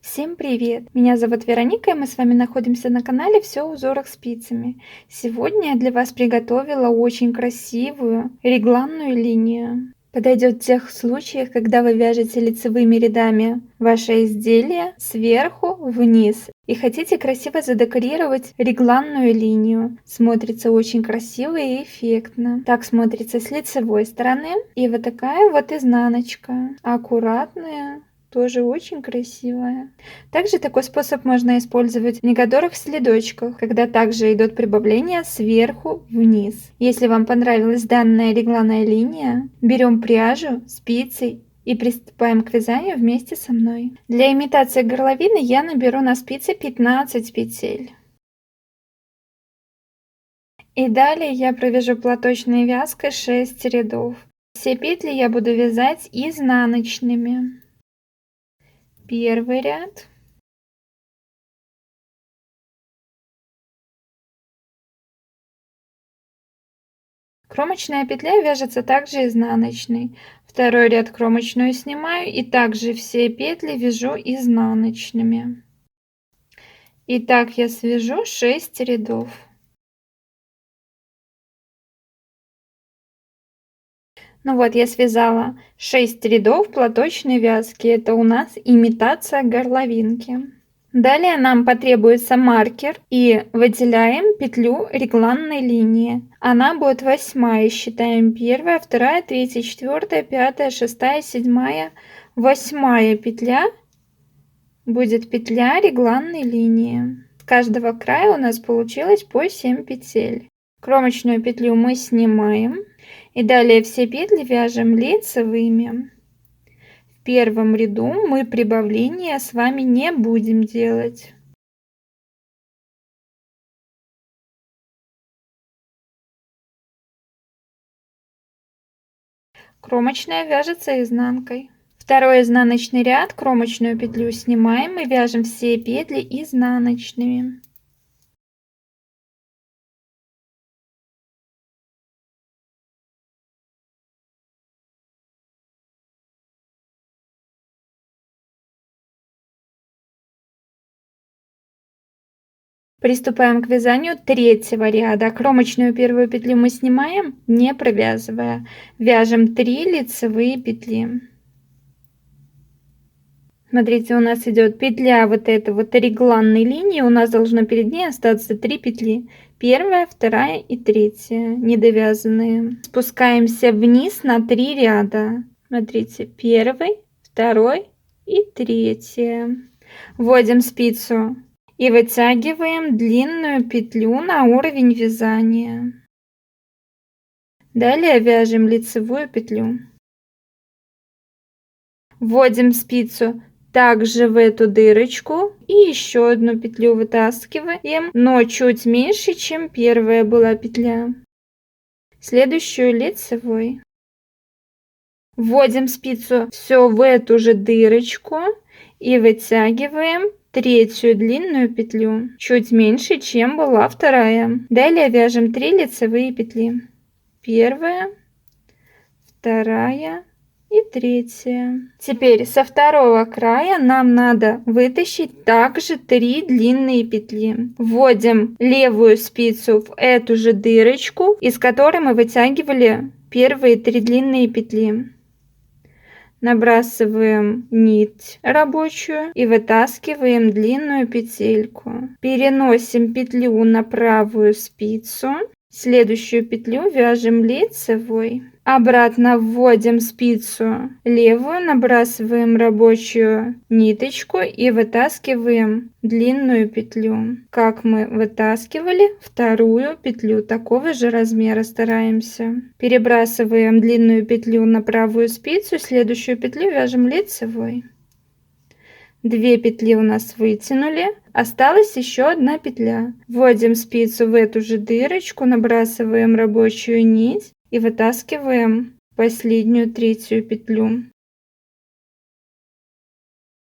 Всем привет! Меня зовут Вероника, и мы с вами находимся на канале «Все о узорах спицами». Сегодня я для вас приготовила очень красивую регланную линию. Подойдет в тех случаях, когда вы вяжете лицевыми рядами ваше изделие сверху вниз и хотите красиво задекорировать регланную линию. Смотрится очень красиво и эффектно. Так смотрится с лицевой стороны. И вот такая вот изнаночка. Аккуратная. Тоже очень красивая. Также такой способ можно использовать в некоторых следочках, когда также идет прибавление сверху вниз. Если вам понравилась данная регланная линия, берем пряжу, спицы и приступаем к вязанию вместе со мной. Для имитации горловины я наберу на спице 15 петель. И далее я провяжу платочной вязкой 6 рядов. Все петли я буду вязать изнаночными. Первый ряд, кромочная петля вяжется также изнаночной. Второй ряд кромочную снимаю и также все петли вяжу изнаночными. И так я свяжу 6 рядов. Ну вот, я связала 6 рядов платочной вязки. Это у нас имитация горловинки. Далее нам потребуется маркер и выделяем петлю регланной линии. Она будет 8. Считаем 1, 2, 3, 4, 5, 6, 7, 8 петля будет петля регланной линии. С каждого края у нас получилось по 7 петель. Кромочную петлю мы снимаем. И далее все петли вяжем лицевыми. В первом ряду мы прибавления с вами не будем делать. Кромочная вяжется изнанкой. Второй изнаночный ряд, кромочную петлю снимаем и вяжем все петли изнаночными. Приступаем к вязанию третьего ряда. Кромочную первую петлю мы снимаем, не провязывая. Вяжем 3 лицевые петли. Смотрите, у нас идет петля вот этой вот регланной линии. У нас должно перед ней остаться 3 петли. Первая, вторая и третья, недовязанные. Спускаемся вниз на 3 ряда. Смотрите, первый, второй и третья. Вводим спицу и вытягиваем длинную петлю на уровень вязания. Далее вяжем лицевую петлю. Вводим спицу также в эту дырочку и еще одну петлю вытаскиваем, но чуть меньше, чем первая была петля. Следующую лицевой. Вводим спицу все в эту же дырочку и вытягиваем третью длинную петлю, чуть меньше, чем была вторая. Далее вяжем 3 лицевые петли. Первая, вторая и третья. Теперь со второго края нам надо вытащить также 3 длинные петли. Вводим левую спицу в эту же дырочку, из которой мы вытягивали первые 3 длинные петли. Набрасываем нить рабочую и вытаскиваем длинную петельку. Переносим петлю на правую спицу. Следующую петлю вяжем лицевой. Обратно вводим спицу левую, набрасываем рабочую ниточку и вытаскиваем длинную петлю. Как мы вытаскивали вторую петлю такого же размера, стараемся. Перебрасываем длинную петлю на правую спицу, следующую петлю вяжем лицевой. 2 петли у нас вытянули, осталась еще одна петля. Вводим спицу в эту же дырочку, набрасываем рабочую нить и вытаскиваем последнюю третью петлю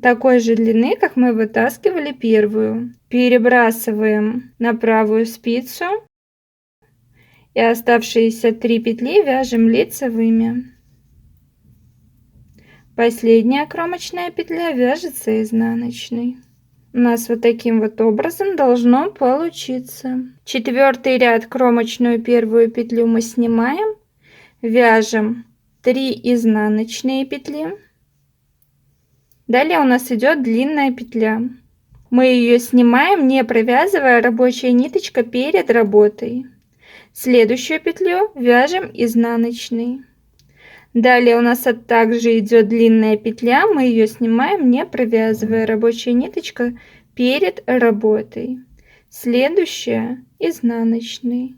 такой же длины, как мы вытаскивали первую. Перебрасываем на правую спицу и оставшиеся 3 петли вяжем лицевыми. Последняя кромочная петля вяжется изнаночной. У нас вот таким вот образом должно получиться. Четвертый ряд, кромочную первую петлю мы снимаем, вяжем 3 изнаночные петли. Далее у нас идет длинная петля. Мы ее снимаем, не провязывая, рабочая ниточка перед работой. Следующую петлю вяжем изнаночной. Далее у нас также идет длинная петля, мы ее снимаем, не провязывая, рабочая ниточка перед работой. Следующая изнаночный.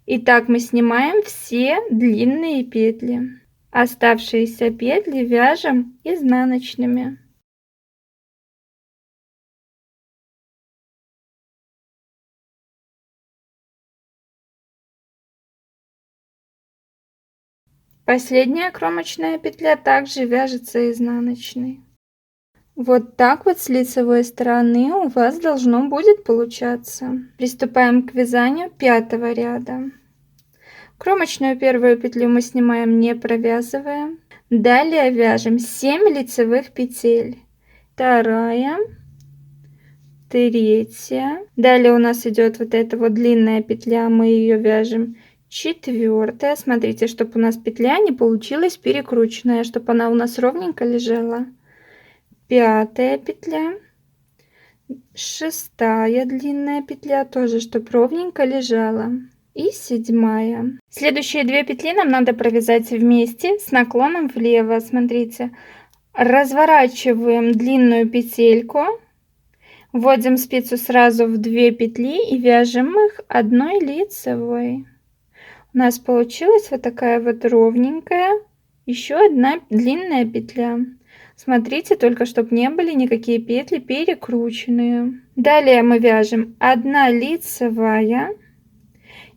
И так мы снимаем все длинные петли. Оставшиеся петли вяжем изнаночными. Последняя кромочная петля также вяжется изнаночной. Вот так вот с лицевой стороны у вас должно будет получаться. Приступаем к вязанию 5-го ряда. Кромочную первую петлю мы снимаем, не провязывая. Далее вяжем 7 лицевых петель. Вторая, третья. Далее у нас идет вот эта вот длинная петля, мы ее вяжем. Четвертая. Смотрите, чтобы у нас петля не получилась перекрученная, чтобы она у нас ровненько лежала. Пятая петля. Шестая длинная петля, тоже чтобы ровненько лежала. И седьмая. Следующие 2 петли нам надо провязать вместе с наклоном влево. Смотрите, разворачиваем длинную петельку, вводим спицу сразу в 2 петли и вяжем их одной лицевой. У нас получилась вот такая вот ровненькая еще одна длинная петля. Смотрите, только чтобы не были никакие петли перекрученные. Далее мы вяжем 1 лицевая.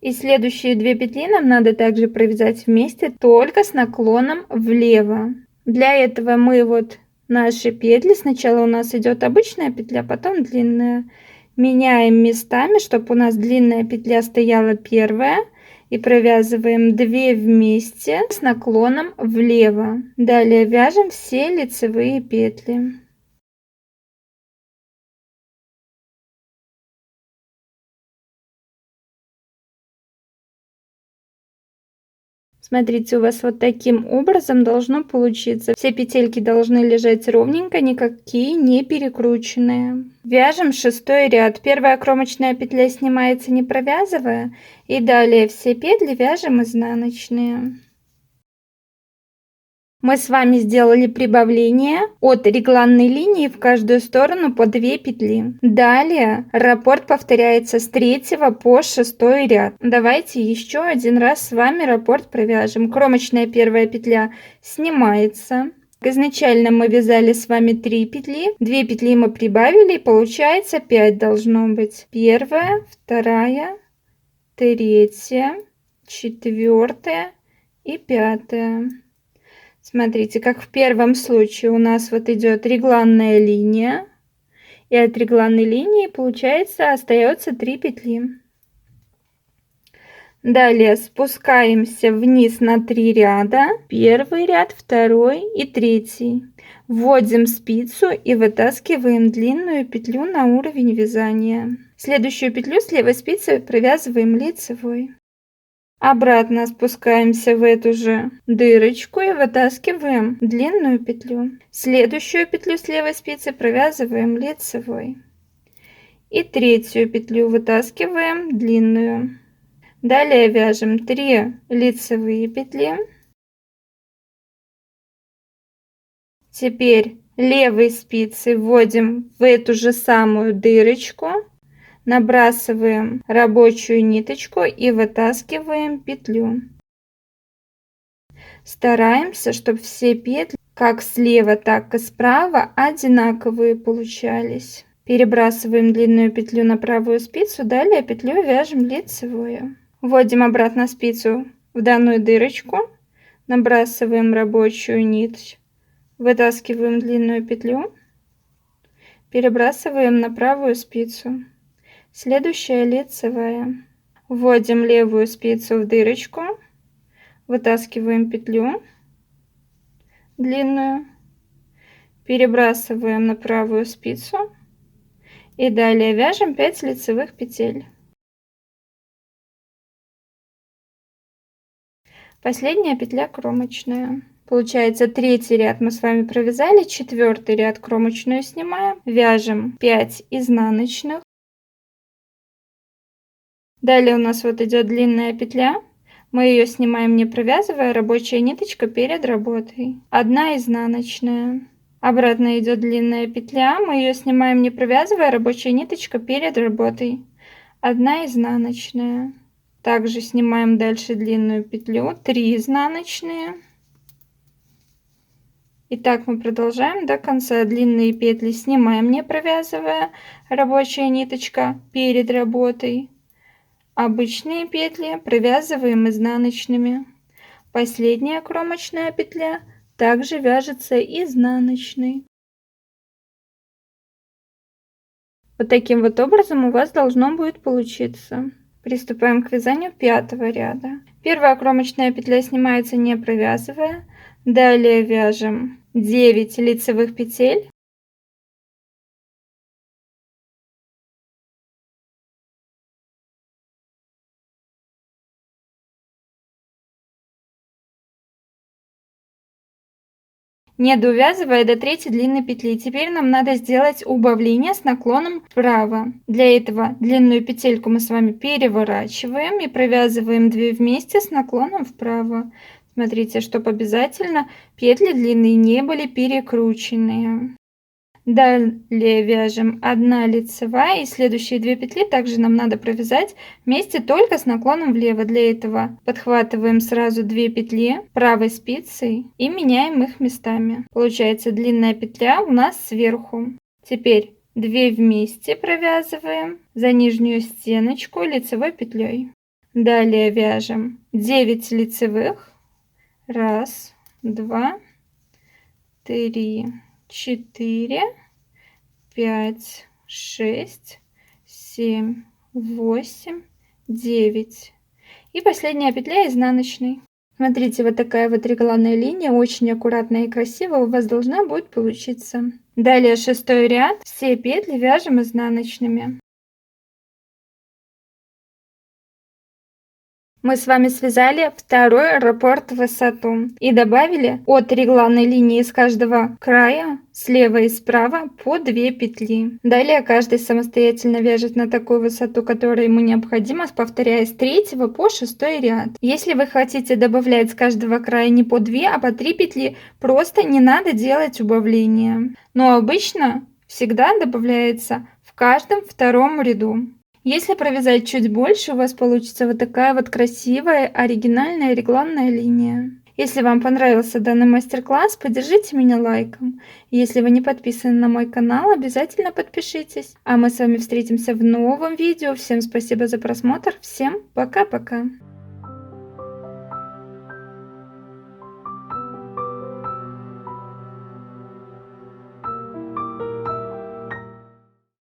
И следующие 2 петли нам надо также провязать вместе, только с наклоном влево. Для этого мы вот наши петли, сначала у нас идет обычная петля, потом длинная, меняем местами, чтобы у нас длинная петля стояла первая, и провязываем 2 вместе с наклоном влево. Далее вяжем все лицевые петли. Смотрите, у вас вот таким образом должно получиться. Все петельки должны лежать ровненько, никакие не перекрученные. Вяжем 6-й ряд. Первая кромочная петля снимается, не провязывая, и далее все петли вяжем изнаночные. Мы с вами сделали прибавление от регланной линии в каждую сторону по 2 петли. Далее раппорт повторяется с 3 по 6 ряд. Давайте еще один раз с вами раппорт провяжем. Кромочная первая петля снимается. Изначально мы вязали с вами 3 петли, 2 петли мы прибавили, и получается 5 должно быть. Первая, вторая, третья, четвертая и пятая. Смотрите, как в первом случае у нас вот идет регланная линия, и от регланной линии получается остается 3 петли. Далее спускаемся вниз на 3 ряда, первый ряд, второй и третий. Вводим спицу и вытаскиваем длинную петлю на уровень вязания. Следующую петлю с левой спицы провязываем лицевой. Обратно спускаемся в эту же дырочку и вытаскиваем длинную петлю. Следующую петлю с левой спицы провязываем лицевой. И третью петлю вытаскиваем длинную. Далее вяжем 3 лицевые петли. Теперь левой спицей вводим в эту же самую дырочку. Набрасываем рабочую ниточку и вытаскиваем петлю. Стараемся, чтобы все петли как слева, так и справа одинаковые получались. Перебрасываем длинную петлю на правую спицу, далее петлю вяжем лицевую. Вводим обратно спицу в данную дырочку, набрасываем рабочую нить, вытаскиваем длинную петлю, перебрасываем на правую спицу. Следующая лицевая. Вводим левую спицу в дырочку, вытаскиваем петлю длинную, Перебрасываем на правую спицу и далее вяжем 5 лицевых петель. Последняя петля кромочная. Получается, третий ряд мы с вами провязали, четвертый ряд кромочную снимаем, вяжем 5 изнаночных. Далее у нас вот идет длинная петля, мы ее снимаем не провязывая, рабочая ниточка перед работой, 1 изнаночная. Обратно идет длинная петля, мы ее снимаем не провязывая, рабочая ниточка перед работой, 1 изнаночная. Также снимаем дальше длинную петлю, 3 изнаночные. И так мы продолжаем до конца. Длинные петли снимаем не провязывая, рабочая ниточка перед работой. Обычные петли провязываем изнаночными. Последняя кромочная петля также вяжется изнаночной. Вот таким вот образом у вас должно будет получиться. Приступаем к вязанию 5-го ряда. Первая кромочная петля снимается не провязывая. Далее вяжем 9 лицевых петель. Не довязывая до третьей длинной петли. Теперь нам надо сделать убавление с наклоном вправо. Для этого длинную петельку мы с вами переворачиваем и провязываем 2 вместе с наклоном вправо. Смотрите, чтобы обязательно петли длинные не были перекрученные. Далее вяжем 1 лицевая, и следующие 2 петли также нам надо провязать вместе, только с наклоном влево. Для этого подхватываем сразу 2 петли правой спицей и меняем их местами. Получается, длинная петля у нас сверху. Теперь 2 вместе провязываем за нижнюю стеночку лицевой петлей. Далее вяжем 9 лицевых. 1, 2, 3, 4, 5, 6, 7, 8, 9. И последняя петля изнаночной. Смотрите, вот такая вот регланная линия, очень аккуратная и красивая у вас должна будет получиться. Далее 6-й ряд, все петли вяжем изнаночными. Мы с вами связали второй раппорт в высоту и добавили от регланной линии с каждого края слева и справа по 2 петли. Далее каждый самостоятельно вяжет на такую высоту, которая ему необходима, повторяя с 3 по 6 ряд. Если вы хотите добавлять с каждого края не по 2, а по 3 петли, просто не надо делать убавления. Но обычно всегда добавляется в каждом втором ряду. Если провязать чуть больше, у вас получится вот такая вот красивая, оригинальная регланная линия. Если вам понравился данный мастер-класс, поддержите меня лайком. Если вы не подписаны на мой канал, обязательно подпишитесь. А мы с вами встретимся в новом видео. Всем спасибо за просмотр. Всем пока-пока.